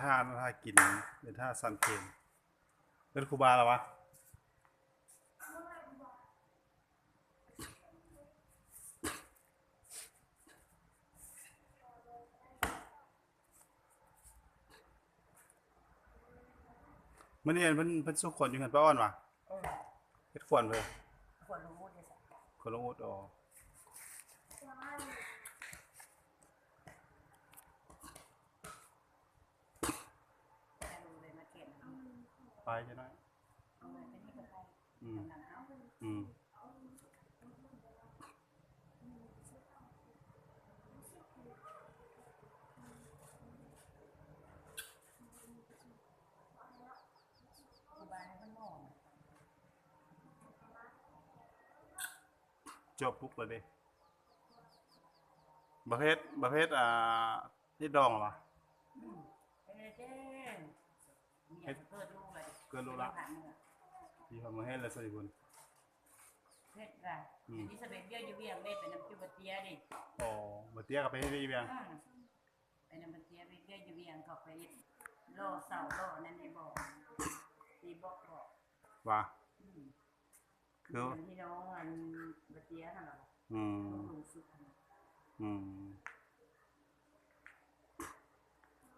ท่ากินเป็นท่าซันเคนเป็นครูบาแล้ววะมันนี่เพิ่นสุขคนอยู่กันป้าอ้อนวะเฮ็ดขวนเพิ่นคนรู้มุดเลยสิคนละอุดอ๋อแต่รู้เลยมาเก็บไปจะน้อยเอาเงินไปที่กระไพอืมกำลังเอาอืมครูบาให้มันมองจบปุ๊บเลยดิประเภทที่ดองเหรอวะเอ้เจ้เนี่ยเกิดลูกเลย เกินรู้ละที่เขามาให้แล้วสิคุณเฮ็ดไรอันนี้สเปกเยอะอยู่เวียงเม็ดเป็นน้ำจิ้มบะเตียดิ อ๋อมาเตี้ยกับไปให้ดีเบียงเป็นน้ำบะเตียไปเยอะอยู่เวียงเขาไปล่อเสาล่อนั่นในบ่อตีบอกบอก ว่าคืคือ ที่น้องอันบะเตียนั่นแหละ อืม ลูกสุด อืม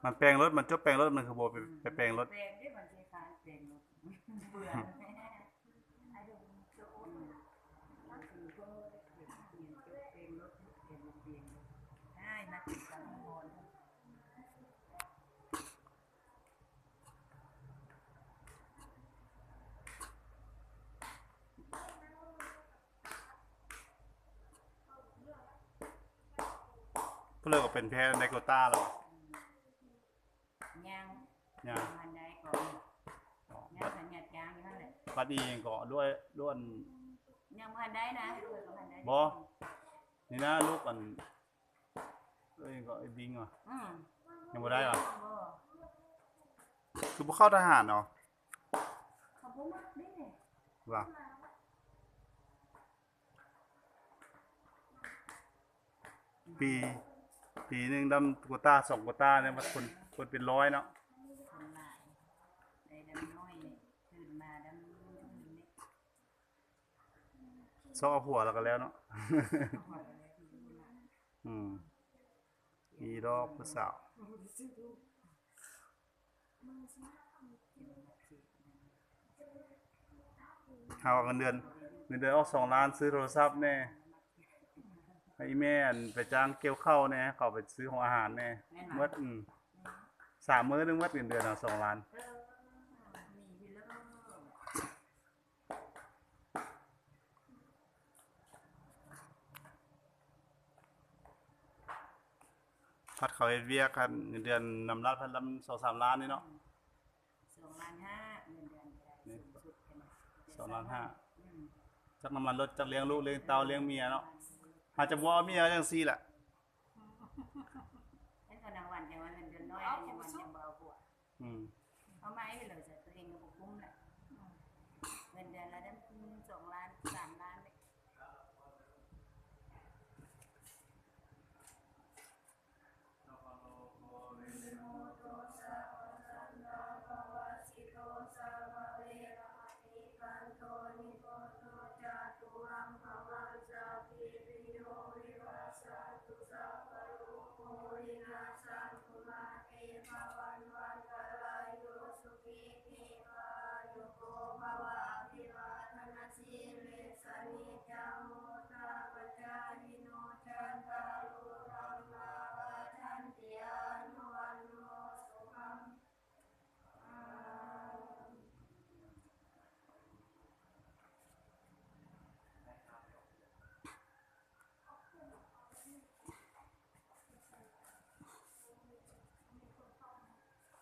มันแปลงรถมันจบแปลงรถมันคือโบไปแปลงรถแปลงได้มันคล้ายๆแปลงรถเบื่อไอ้ดูโจ้คือก็เห็นเปลี่ยนแปลงรถเปลี่ยนได้นะติดตั้งบอลเพื่อก็เป็นแพ้ในโกต้าหรย่างเนี่ยมันได้ก่อนย่างสัญญาจ้างอยู่นั่นแหละ บัดนี้เองก็ด้วยด้วนยังมันได้นะมันได้ บอนี่นะลูกอันเอ้ยก็ไอ้บิงว่ะยังบ่ได้ว่ะคือบ่เข้าทหารเนาะเขาบ่มักได้ไงว่าปีหนึงดำโกต้า2โกต้าเนี่ยมันคนเป็นร้อยเนาะคนหลายได้ดำน้อยตื่นมาดำตื่นนี่ซอกเอาผัวแล้วก็แล้วเนาะมีดอกผู้สาวหาเงินเดือนออก2 ล้านซื้อโทรศัพท์แน่ให้แม่ไปจ้างเกี่ยวข้าวแน่เขาไปซื้อของอาหารแน่เมื่อ3 มื้อนึงเมื่อเดือนเอา2 ล้านพัดเขาเฮ็ดเวียกกันเงินเดือนนำรัฐพันลำ2-3 ล้านนี่เนาะ2,500,000เงินเดือนได้สุดกัน2.5 ล้านจักน้ำมันรถจักเลี้ยงลูกเลี้ยงเต้าเลี้ยงเมียเนาะหาจะบ่เมียจังซี่แหละนั่นก็นางวันจังว่าเงินเดือนน้อยยังวันยังเบากว่าเอาไม้ไปเลยจ้ะ